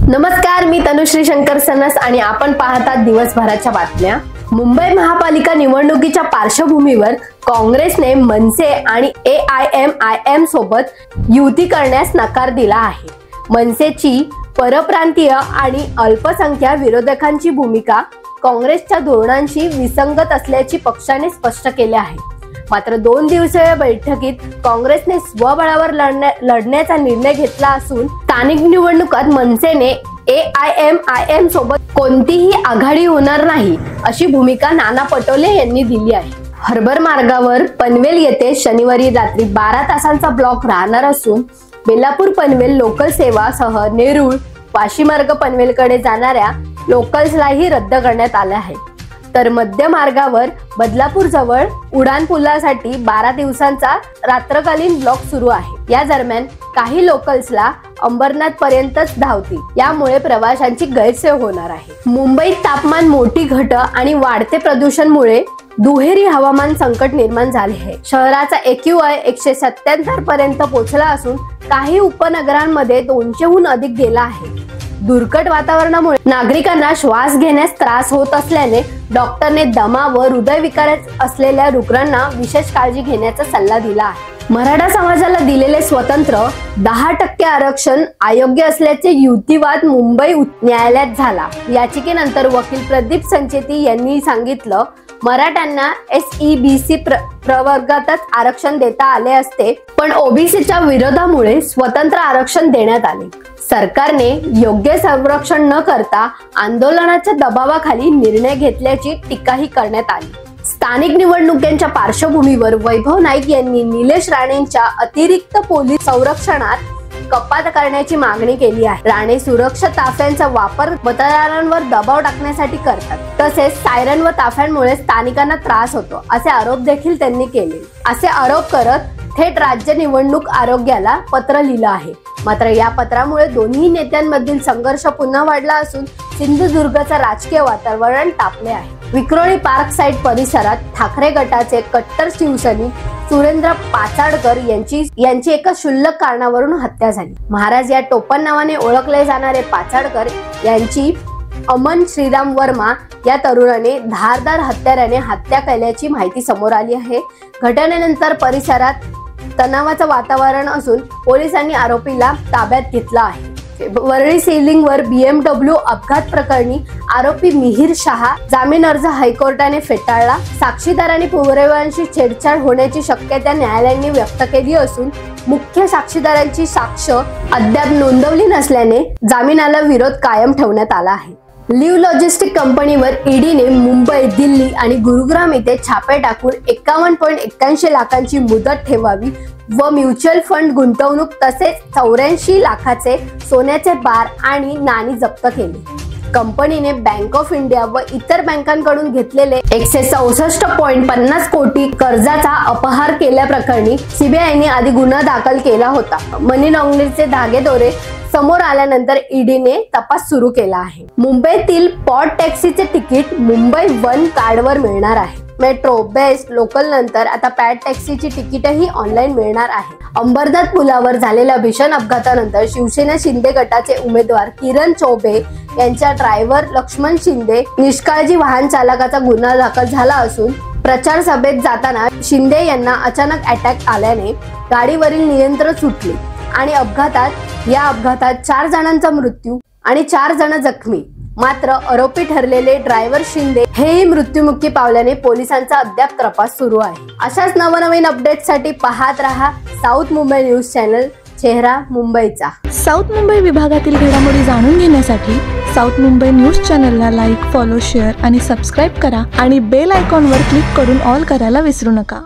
नमस्कार, मी तनुश्री शंकर सनस आणि आपण पाहतात दिवसभराच्या बातम्या। मुंबई महापालिका निवडणुकीच्या पार्श्वभूमीवर काँग्रेसने मनसे आणि AIMIM सोबत युती करण्यास नकार दिला आहे। मनसेची परप्रांतीय आणि अल्पसंख्याक विरोधकांची भूमिका काँग्रेसच्या धोरणांशी विसंगत असल्याचे पक्षाने स्पष्ट केले आहे। मात्र 2 दिवसीय बैठकीत काँग्रेसने स्वबळावर लढण्याचा निर्णय घेतला असून स्थानिक निवडणुकात मनसेने AIMIM सोबत कोणतीही आघाडी होणार नाही अशी भूमिका नाना पटोले यांनी दिली आहे। हार्बर मार्गावर पनवेल येथे शनिवारी रात्री 12 तासांचा ब्लॉक राहणार असून बेलापूर पनवेल लोकल सेवासह नेरूळ वाशी मार्ग पनवेलकडे जाणाऱ्या लोकल्सलाही रद्द करण्यात आले आहे। तर मध्य मार्गावर बदलापूर जवळ उडान पुलासाठी 12 दिवसांचा रात्रकालीन ब्लॉक सुरू आहे। या दरम्यान काही लोकल्सला अंबरनाथ पर्यंतच धावतील, यामुळे प्रवाशांची गैरसोय होणार आहे। मुंबईत तापमान मोठी घट आणि वाढते प्रदूषणामुळे दुहेरी हवामान संकट निर्माण झाले आहे। शहराचा AQI 177 पर्यंत पोहोचला असून काही उपनगरांमध्ये 200हून अधिक गेला आहे। दुर्गट वातावरणामुळे नागरिकांना श्वास घेण्यास त्रास होत असल्याने डॉक्टरने दमा व हृदयविकार असलेल्या रुग्णांना विशेष काळजी घेण्याचा सल्ला दिला आहे। मराठा समाजाला दिलेले स्वतंत्र 10% आरक्षण अयोग्य असल्याचे युक्तिवाद मुंबई उच्च न्यायालयात झाला। याचिकेनंतर वकील प्रदीप संचेती यांनी सांगितलं, मराठ्यांना SEBC प्रवर्गातच आरक्षण देता आले असते, पण OBCच्या विरोधामुळे स्वतंत्र आरक्षण देण्यात आले। सरकारने योग्य संरक्षण न करता आंदोलनाच्या दबावाखाली निर्णय घेतल्याची टीकाही करण्यात आली। स्थानिक निवडणुकांच्या पार्श्वभूमीवर वैभव नाईक यांनी निलेश राणेंच्या अतिरिक्त पोलीस संरक्षणात कपात करण्याची मागणी केली आहे। राणे सुरक्षा ताफ्यांचा वापर मतदारांवर दबाव टाकण्यासाठी करतात, तसेच सायरन व ताफ्यांमुळे स्थानिकांना त्रास होतो असे आरोप देखील त्यांनी केले। असे आरोप करत थेट राज्य निवडणूक आयोगाला पत्र लिहिलं आहे। मात्र या पत्रामुळे दोन्ही नेत्यांमधील संघर्ष पुन्हा वाढला असून सिंधुदुर्गचे राजकीय वातावरण तापले आहे। विक्रोळी पार्क साइट परिसरात ठाकरे गटाचे कट्टर शिवसैनिक सुरेंद्र पाचाडकर यांची एका क्षुल्लक कारणावरून हत्या झाली। महाराज या टोपण नावाने ओळखले जाणारे पाचाडकर यांची अमन श्रीराम वर्मा या तरुणाने धारदार हत्याराने हत्या केल्याची माहिती समोर आली आहे। घटनेनंतर परिसरात तणावाचं वातावरण असून पोलिसांनी आरोपीला ताब्यात घेतला आहे। वरळी सिलिंगवर BMW अपघात प्रकरणी आरोपी मिहिर शहा जामीन अर्ज हायकोर्टाने फेटाळला। साक्षीदारांनी पुराव्यांशी छेडछाड होण्याची शक्यता न्यायालयाने व्यक्त केली असून मुख्य साक्षीदारांची साक्ष अद्याप नोंदवली नसल्याने जामिनाला विरोध कायम ठेवण्यात आला आहे। लिव्ह लॉजिस्टिक कंपनीवर ईडीने मुंबई, दिल्ली आणि गुरुग्राम येथे छापे टाकून 51.81 लाखांची मुदत ठेवावी व म्युच्युअल फंड गुंतवणूक तसेच 84 लाखाचे सोन्याचे बार आणि नाणी जप्त केले। कंपनीने बँक ऑफ इंडिया व इतर बँकांकडून घेतलेले 164.50 कोटी कर्जाचा अपहार केल्याप्रकरणी CBIने आधी गुन्हा दाखल केला होता। मनी लॉन्ड्रिंगचे धागेदोरे समोर आल्यानंतर ईडीने तपास सुरू केला आहे। मुंबईतील पॉड टॅक्सीचे तिकीट मुंबई वन कार्डवर मिळणार आहे। मेट्रो, बेस्ट, लोकल नंतर आता पॅड टॅक्सीची तिकीटही ऑनलाईन मिळणार आहे। अंबरनाथ पुलावर झालेल्या भीषण अपघातानंतर शिवसेना शिंदे गटाचे उमेदवार किरण चौबे यांच्या ड्रायव्हर लक्ष्मण शिंदे निष्काळजी वाहन चालकाचा गुन्हा दाखल झाला असून प्रचार सभेत जाताना शिंदे यांना अचानक अटॅक आल्याने गाडीवरील नियंत्रण सुटले आणि या अपघातात 4 जणांचा मृत्यू आणि 4 जण जखमी। मात्र आरोपी ठरलेले ड्रायव्हर शिंदे हेही मृत्युमुखी पावल्याने पोलिसांचा अद्याप तपास सुरू आहे। अशाच नवनवीन अपडेट्ससाठी पाहत रहा साऊथ मुंबई न्यूज चॅनल, चेहरा मुंबईचा। साऊथ मुंबई विभागातील घडामोडी जाणून घेण्यासाठी साऊथ मुंबई न्यूज चॅनलला लाईक, फॉलो, शेअर आणि सबस्क्राईब करा आणि बेल आयकॉनवर क्लिक करून ऑल करायला विसरू नका।